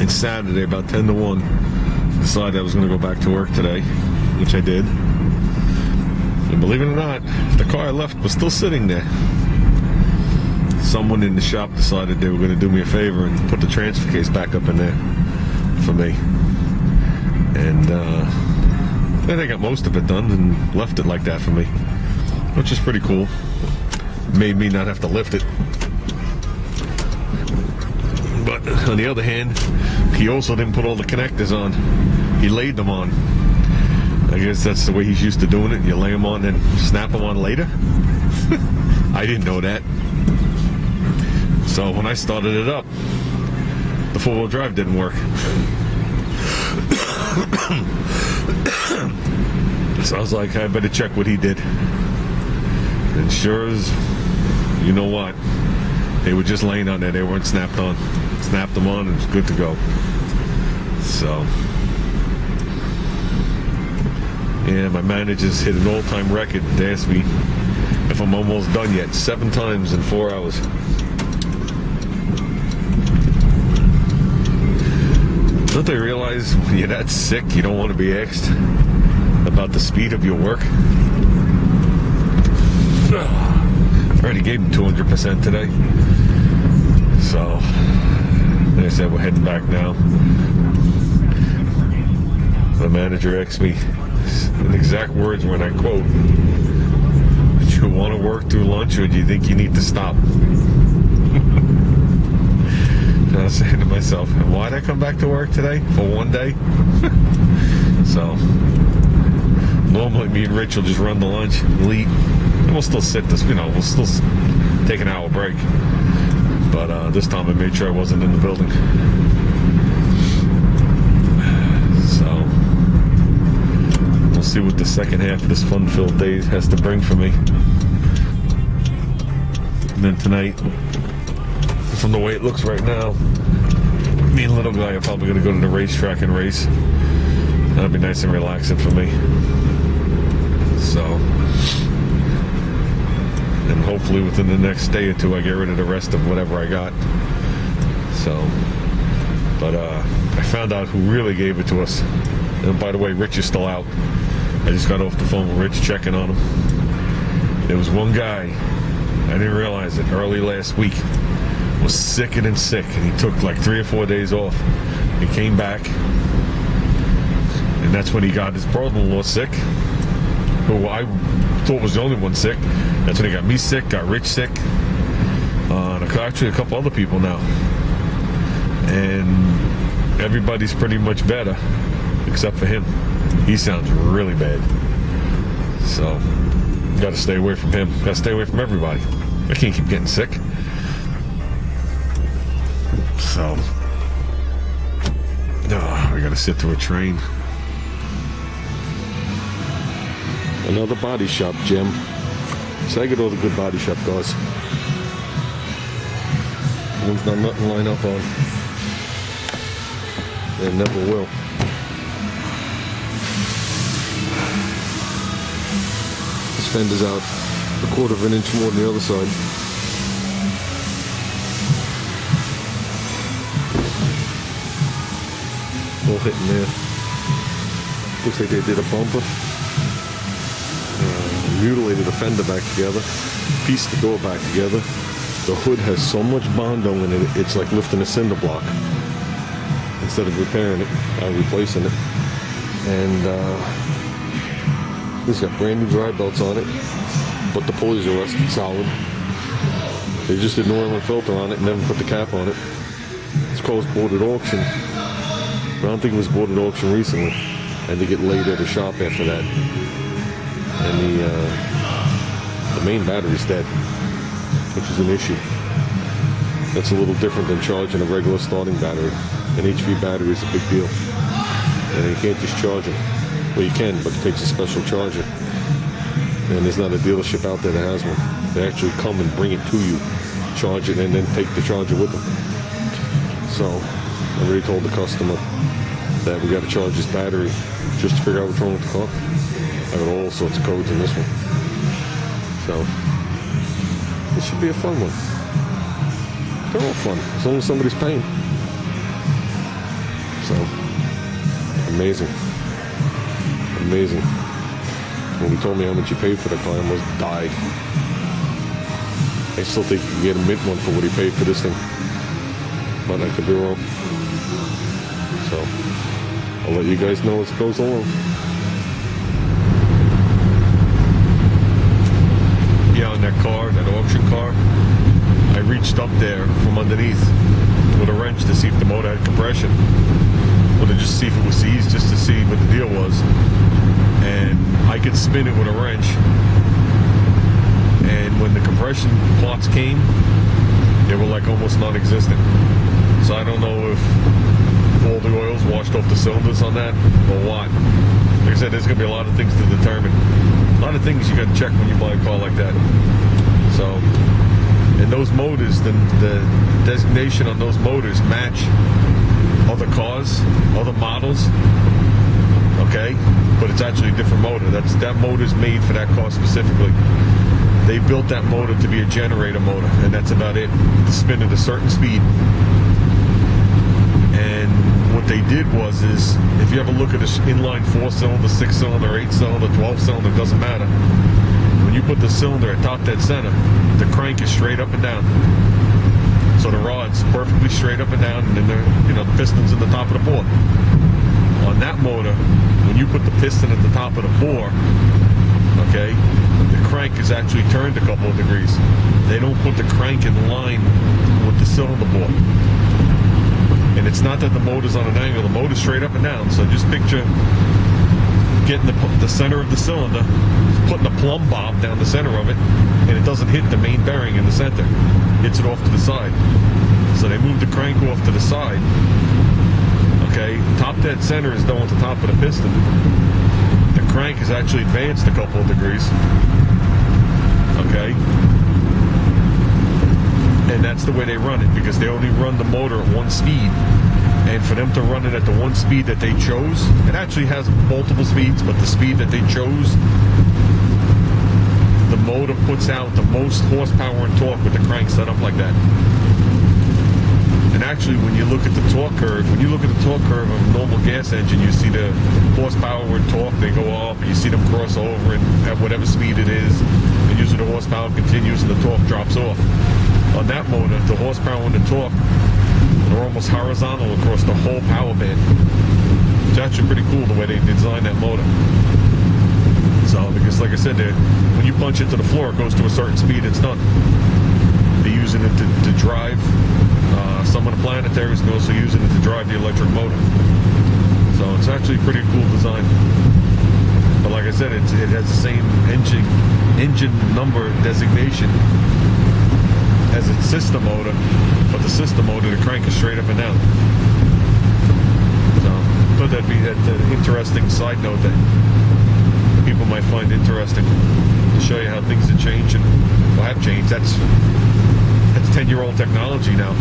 And Saturday, about 10 to 1, decided I was going to go back to work today, which I did. And believe it or not, the car I left was still sitting there. Someone in the shop decided they were going to do me a favor and put the transfer case back up in there for me. And then they got most of it done and left it like that for me, which is pretty cool. Made me not have to lift it. But on the other hand, he also didn't put all the connectors on. He laid them on. I guess that's the way he's used to doing it. You lay them on and snap them on later. I didn't know that. So when I started it up, the four-wheel drive didn't work. So I was like, I better check what he did. And sure as, you know what, they were just laying on there. They weren't snapped on. Snapped them on and it was good to go. So, yeah, my managers hit an all-time record. They asked me if I'm almost done yet. 7 times in 4 hours. Don't they realize when you're that sick, you don't want to be asked about the speed of your work? I already gave him 200% today. So, like I said, we're heading back now. The manager asked me in exact words when I quote, "Do you want to work through lunch or do you think you need to stop?" And I was saying to myself, why'd I come back to work today? For one day? So, normally me and Rich will just run the lunch and eat. And we'll still sit this, we'll still take an hour break. But this time I made sure I wasn't in the building. So, we'll see what the second half of this fun-filled day has to bring for me. And then tonight, from the way it looks right now, me and little guy are probably going to go to the racetrack and race. That'll be nice and relaxing for me. So, and hopefully within the next day or two I get rid of the rest of whatever I got. So, but I found out who really gave it to us. And by the way, Rich is still out. I just got off the phone with Rich checking on him. There was one guy, I didn't realize it, early last week, was sicker than sick, and he took like 3 or 4 days off. He came back, and that's when he got his brother-in-law sick, who I thought was the only one sick. That's when he got me sick, got Rich sick, and actually a couple other people now. And everybody's pretty much better, except for him. He sounds really bad. So, got to stay away from him. Got to stay away from everybody. I can't keep getting sick. So, we got to sit through a train. Another body shop, Jim. So I get all the good body shop guys. One's not nothing to line up on. And never will. This fender's out 1/4 of an inch more than the other side. All hitting there. Looks like they did a bumper. Mutilated the fender back together, pieced the door back together. The hood has so much Bondo in it, it's like lifting a cinder block. Instead of repairing it, replacing it. And it's got brand new dry belts on it, but the pulleys are rusted solid. They just did an oil and filter on it and never put the cap on it. It's called bought at auction, but I don't think it was bought at auction recently. I think it laid at a shop after that. And the main battery's dead, which is an issue. That's a little different than charging a regular starting battery. An HV battery is a big deal. And you can't just charge them. Well, you can, but it takes a special charger. And there's not a dealership out there that has one. They actually come and bring it to you, charge it, and then take the charger with them. So, I already told the customer that we got to charge this battery just to figure out what's wrong with the car. I got all sorts of codes in this one. So, this should be a fun one. They're all fun, as long as somebody's paying. So amazing. Amazing. When he told me how much he paid for the car, I almost died. I still think you can get a mint one for what he paid for this thing. But I could be wrong. So I'll let you guys know as it goes along. Yeah, on that car, that auction car, I reached up there from underneath with a wrench to see if the motor had compression. Or to just see if it was seized, just to see what the deal was. And I could spin it with a wrench. And when the compression plots came, they were like almost non-existent. So I don't know if all the oil's washed off the cylinders on that or what. Like I said, there's going to be a lot of things to determine. A lot of things you got to check when you buy a car like that. So, and those motors, the designation on those motors match other cars, other models. Okay, but it's actually a different motor. That motor's made for that car specifically. They built that motor to be a generator motor, and that's about it. To spin at a certain speed. And what they did was, if you ever look at an inline 4-cylinder, 6-cylinder, 8-cylinder, 12-cylinder, doesn't matter. When you put the cylinder atop that center, the crank is straight up and down. So the rod's perfectly straight up and down, and then the piston's in the top of the bore. On that motor, when you put the piston at the top of the bore, okay, the crank is actually turned a couple of degrees. They don't put the crank in line with the cylinder bore. And it's not that the motor's on an angle, the motor's straight up and down. So just picture getting the center of the cylinder, putting a plumb bob down the center of it, and it doesn't hit the main bearing in the center. It hits it off to the side. So they move the crank off to the side. Okay, top dead center is done with the top of the piston. The crank is actually advanced a couple of degrees. Okay. And that's the way they run it, because they only run the motor at one speed. And for them to run it at the one speed that they chose, it actually has multiple speeds, but the speed that they chose, the motor puts out the most horsepower and torque with the crank set up like that. And actually, when you look at the torque curve, of a normal gas engine, you see the horsepower and torque, they go up, and you see them cross over and at whatever speed it is, and usually the horsepower continues and the torque drops off. On that motor, the horsepower and the torque are almost horizontal across the whole power band. It's actually pretty cool the way they designed that motor. So, because like I said, when you punch into the floor, it goes to a certain speed, it's done. They're using it to drive some of the planetaries, and also using it to drive the electric motor. So it's actually a pretty cool design. But like I said, it has the same engine number designation as its sister motor, but the sister motor, the crank is straight up and down. So, but that'd be an interesting side note that people might find interesting, to show you how things have changed and have changed. That's 10-year-old technology now.